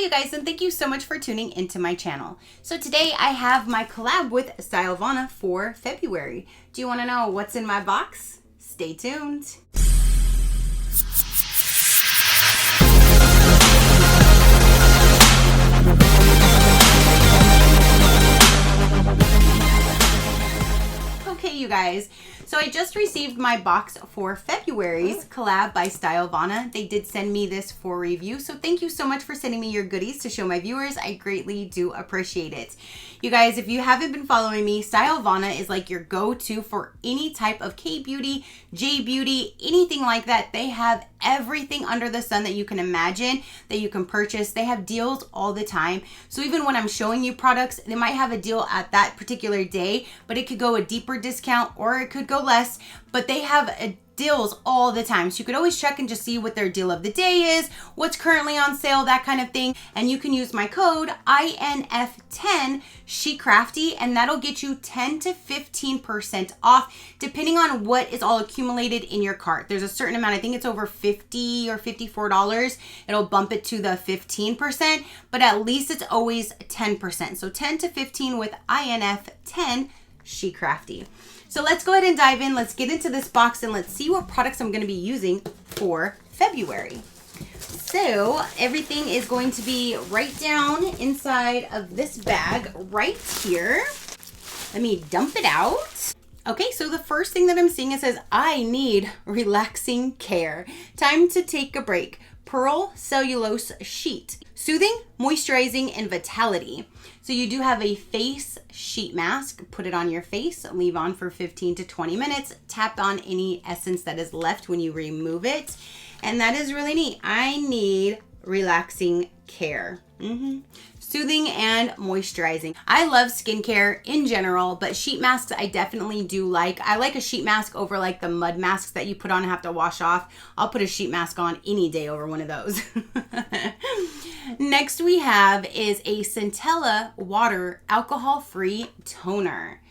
Hi you guys, and thank you so much for tuning into my channel. So today I have my collab with STYLEVANA for February. Do you want to know what's in my box? Stay tuned. Okay, you guys, so I just received my box for February's collab by STYLEVANA. They did send me this for review, so thank you so much for sending me your goodies to show my viewers. I greatly do appreciate it. You guys, if you haven't been following me, STYLEVANA is like your go-to for any type of K-beauty, J-beauty, anything like that. They have everything under the sun that you can imagine that you can purchase. They have deals all the time. So even when I'm showing you products, they might have a deal at that particular day, but it could go a deeper discount or it could go less, but they have deals all the time. So you could always check and just see what their deal of the day is, what's currently on sale, that kind of thing. And you can use my code INF10 SheCrafty, and that'll get you 10 to 15% off depending on what is all accumulated in your cart. There's a certain amount, I think it's over $50 or $54. It'll bump it to the 15%, but at least it's always 10%. So 10 to 15 with INF10 SheCrafty. So let's go ahead and dive in. Let's get into this box and let's see what products I'm going to be using for February. So everything is going to be right down inside of this bag right here. Let me dump it out. Okay, so the first thing that I'm seeing, it says, I need relaxing care. Time to take a break. Pearl Cellulose Sheet. Soothing, moisturizing, and vitality. So you do have a face sheet mask. Put it on your face, leave on for 15 to 20 minutes. Tap on any essence that is left when you remove it. And that is really neat. I need relaxing care. Soothing and moisturizing. I love skincare in general, but sheet masks I definitely do like. I like a sheet mask over like the mud masks that you put on and have to wash off. I'll put a sheet mask on any day over one of those. Next we have is a Centella Water Alcohol-Free Toner.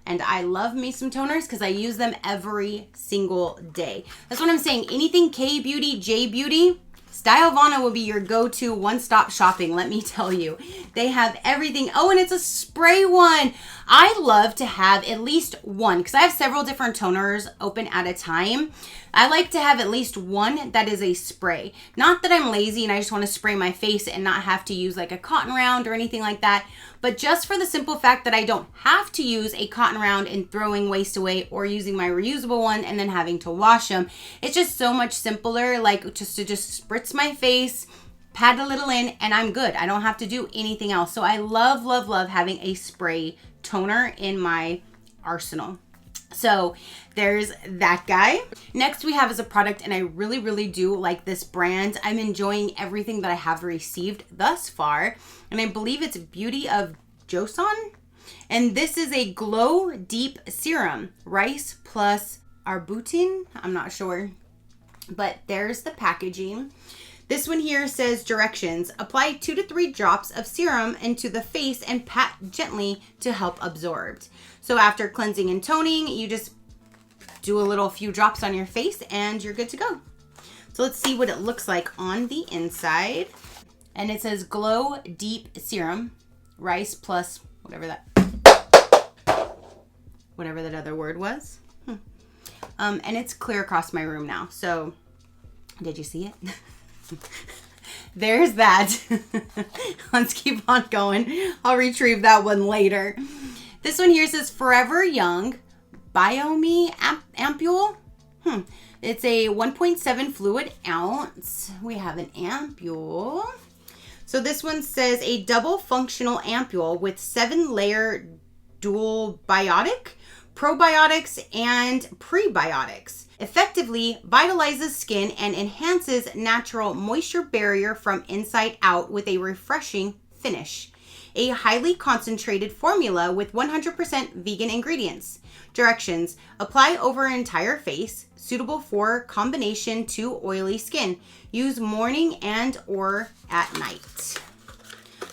And I love me some toners because I use them every single day. That's what I'm saying. Anything K-beauty, J-beauty, STYLEVANA will be your go-to one-stop shopping, let me tell you. They have everything. Oh, and it's a spray one. I love to have at least one because I have several different toners open at a time. I like to have at least one that is a spray. Not that I'm lazy and I just want to spray my face and not have to use like a cotton round or anything like that, but just for the simple fact that I don't have to use a cotton round and throwing waste away or using my reusable one and then having to wash them. It's just so much simpler, like just to spritz my face, pat a little in, and I'm good. I don't have to do anything else. So I love, love, love having a spray toner in my arsenal. So there's that guy. Next we have is a product, and I really, really do like this brand. I'm enjoying everything that I have received thus far, and I believe it's Beauty of Joseon. And this is a Glow Deep Serum, rice plus arbutin. I'm not sure, but there's the packaging. This one here says directions. Apply 2 to 3 drops of serum into the face and pat gently to help absorb. So after cleansing and toning, you just do a few drops on your face and you're good to go. So let's see what it looks like on the inside. And it says Glow Deep Serum, rice plus whatever that other word was. And it's clear across my room now. So did you see it? There's that. Let's keep on going. I'll retrieve that one later. This one here says Forever Young Biome Ampoule. It's a 1.7 fluid ounce. We have an ampoule. So this one says a double functional ampoule with 7-layer dual biotic, probiotics, and prebiotics. Effectively vitalizes skin and enhances natural moisture barrier from inside out with a refreshing finish. A highly concentrated formula with 100% vegan ingredients. Directions: apply over entire face, suitable for combination to oily skin. Use morning and or at night.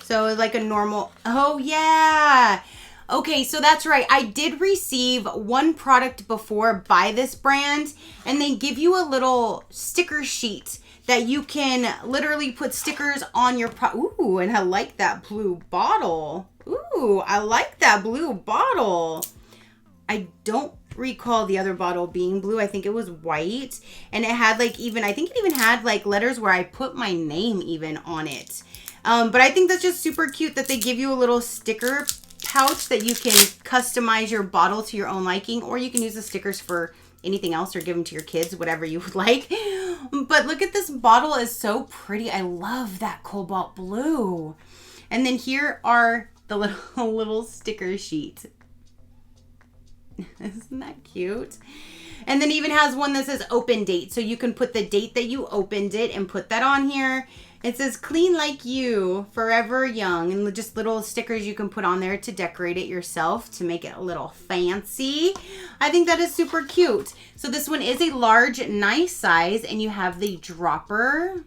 So like a normal, oh yeah. Okay, so that's right. I did receive one product before by this brand, and they give you a little sticker sheet that you can literally put stickers on your Ooh, and I like that blue bottle. Ooh, I like that blue bottle. I don't recall the other bottle being blue. I think it was white, and it had like I think it even had like letters where I put my name even on it. But I think that's just super cute that they give you a little sticker pouch that you can customize your bottle to your own liking, or you can use the stickers for anything else or give them to your kids, whatever you would like. But look at this bottle, is so pretty. I love that cobalt blue. And then here are the little sticker sheet. Isn't that cute? And then even has one that says open date, so you can put the date that you opened it and put that on here. It says clean like you, forever young, and just little stickers you can put on there to decorate it yourself to make it a little fancy. I think that is super cute. So this one is a large, nice size, and you have the dropper.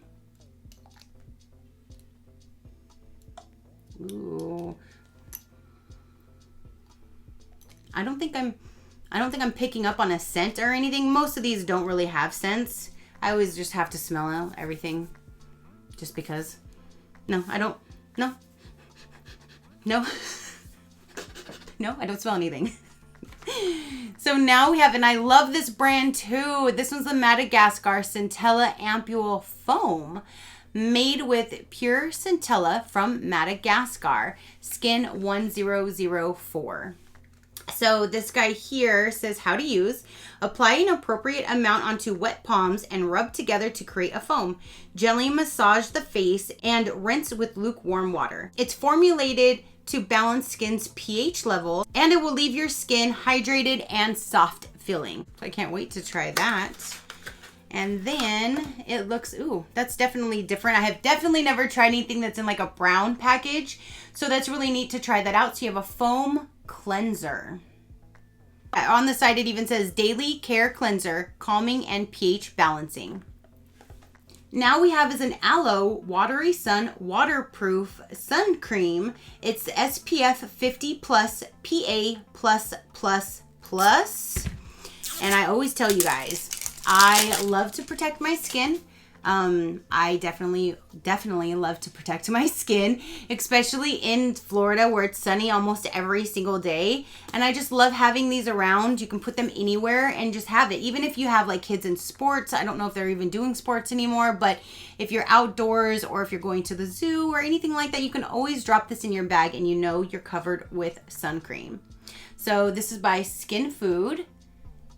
Ooh. I don't think I'm picking up on a scent or anything. Most of these don't really have scents. I always just have to smell everything. Just because. No, I don't. No. No. No, I don't smell anything. So now we have, and I love this brand too. This one's the Madagascar Centella Ampoule Foam. Made with pure centella from Madagascar. Skin 1004. So this guy here says how to use. Apply an appropriate amount onto wet palms and rub together to create a foam. Gently massage the face and rinse with lukewarm water. It's formulated to balance skin's pH level, and it will leave your skin hydrated and soft feeling. I can't wait to try that. And then it looks, ooh, that's definitely different. I have definitely never tried anything that's in like a brown package. So that's really neat to try that out. So you have a foam cleanser. On the side, it even says daily care cleanser, calming and pH balancing. Now we have is an aloe watery sun waterproof sun cream. It's SPF 50 plus PA plus plus plus. And I always tell you guys, I love to protect my skin. I definitely love to protect my skin, especially in Florida where it's sunny almost every single day. And I just love having these around. You can put them anywhere and just have it. Even if you have like kids in sports, I don't know if they're even doing sports anymore, but if you're outdoors or if you're going to the zoo or anything like that, you can always drop this in your bag and you know you're covered with sun cream. So this is by Skin Food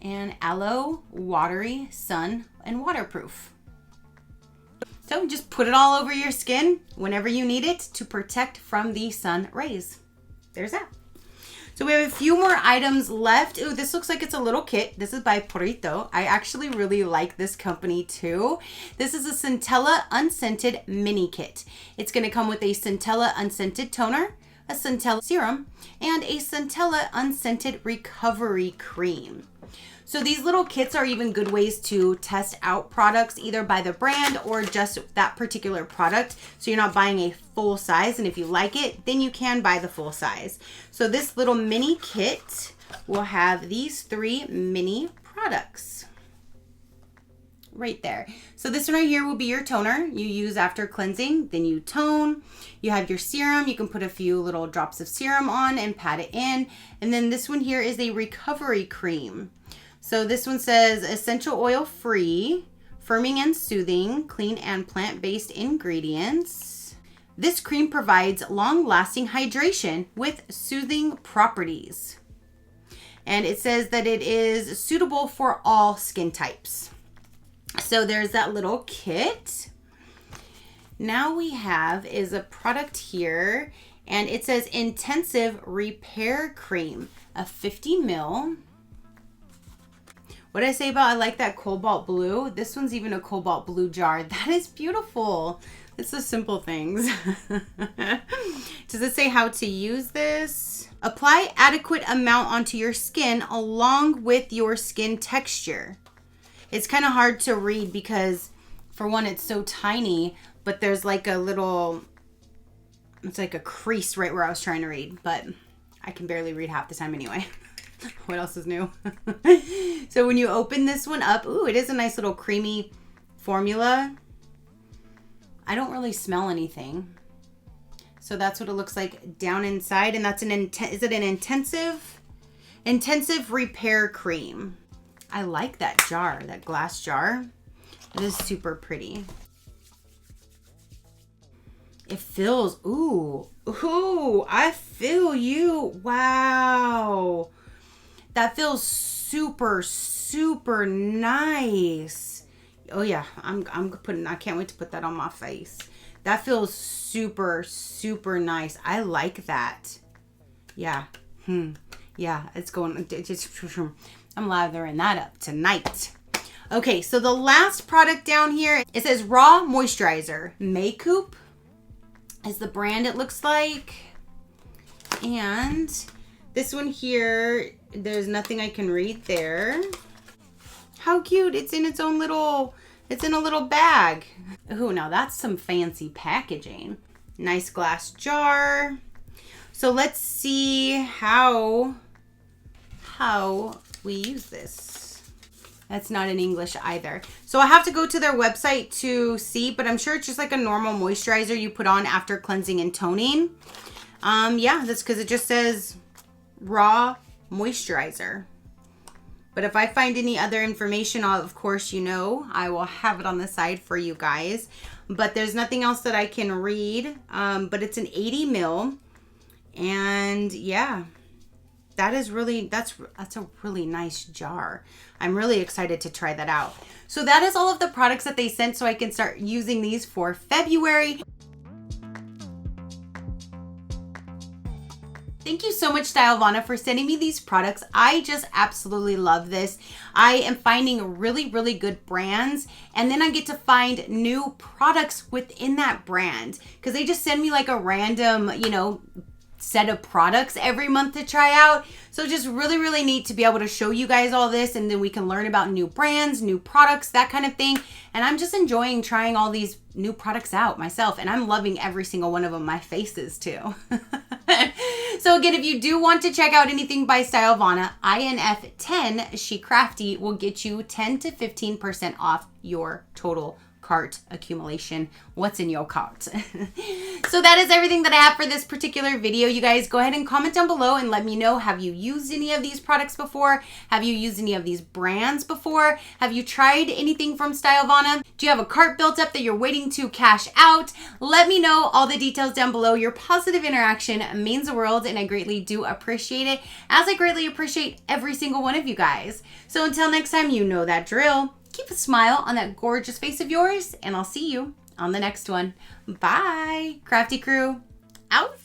and aloe watery sun and waterproof. So just put it all over your skin whenever you need it to protect from the sun rays. There's that. So we have a few more items left. Ooh, this looks like it's a little kit. This is by Porito. I actually really like this company too. This is a Centella Unscented Mini Kit. It's gonna come with a Centella Unscented Toner, a Centella Serum, and a Centella Unscented Recovery Cream. So these little kits are even good ways to test out products either by the brand or just that particular product. So you're not buying a full size, and if you like it, then you can buy the full size. So this little mini kit will have these 3 mini products right there. So this one right here will be your toner you use after cleansing, then you tone. You have your serum. You can put a few little drops of serum on and pat it in. And then this one here is a recovery cream. So this one says essential oil free, firming and soothing, clean and plant-based ingredients. This cream provides long-lasting hydration with soothing properties. And it says that it is suitable for all skin types. So there's that little kit. Now we have is a product here, and it says intensive repair cream, a 50 ml. What did I say about I like that cobalt blue? This one's even a cobalt blue jar. That is beautiful. It's the simple things. Does it say how to use this? Apply adequate amount onto your skin along with your skin texture. It's kind of hard to read because for one, it's so tiny, but there's like a little, it's like a crease right where I was trying to read, but I can barely read half the time anyway. What else is new? So when you open this one up, ooh, it is a nice little creamy formula. I don't really smell anything. So that's what it looks like down inside. And that's is it an intensive repair cream. I like that jar, that glass jar. It is super pretty. It feels, ooh, I feel you. Wow. That feels super, super nice. Oh yeah, I can't wait to put that on my face. That feels super, super nice. I like that. Yeah. Yeah, it's going, I'm lathering that up tonight. Okay, so the last product down here, it says Raw Moisturizer. Makeup is the brand it looks like. And this one here, there's nothing I can read there. How cute. It's in its own little, it's in a little bag. Ooh, now that's some fancy packaging. Nice glass jar. So let's see how we use this. That's not in English either. So I have to go to their website to see, but I'm sure it's just like a normal moisturizer you put on after cleansing and toning. Yeah, that's because it just says Raw Moisturizer. But if I find any other information, of course, you know, I will have it on the side for you guys. But there's nothing else that I can read. But it's an 80 ml. And yeah, that's a really nice jar. I'm really excited to try that out. So that is all of the products that they sent so I can start using these for February. Thank you so much, STYLEVANA, for sending me these products. I just absolutely love this. I am finding really, really good brands, and then I get to find new products within that brand because they just send me like a random, you know, set of products every month to try out. So just really, really neat to be able to show you guys all this, and then we can learn about new brands, new products, that kind of thing. And I'm just enjoying trying all these new products out myself, and I'm loving every single one of them. My faces too. So again, if you do want to check out anything by STYLEVANA, INF10 SheCrafty will get you 10 to 15% off your total cart accumulation. What's in your cart? So that is everything that I have for this particular video. You guys go ahead and comment down below and let me know, have you used any of these products before? Have you used any of these brands before? Have you tried anything from STYLEVANA? Do you have a cart built up that you're waiting to cash out? Let me know all the details down below. Your positive interaction means the world, and I greatly do appreciate it, as I greatly appreciate every single one of you guys. So until next time, you know that drill. Keep a smile on that gorgeous face of yours, and I'll see you on the next one. Bye. Crafty crew, out.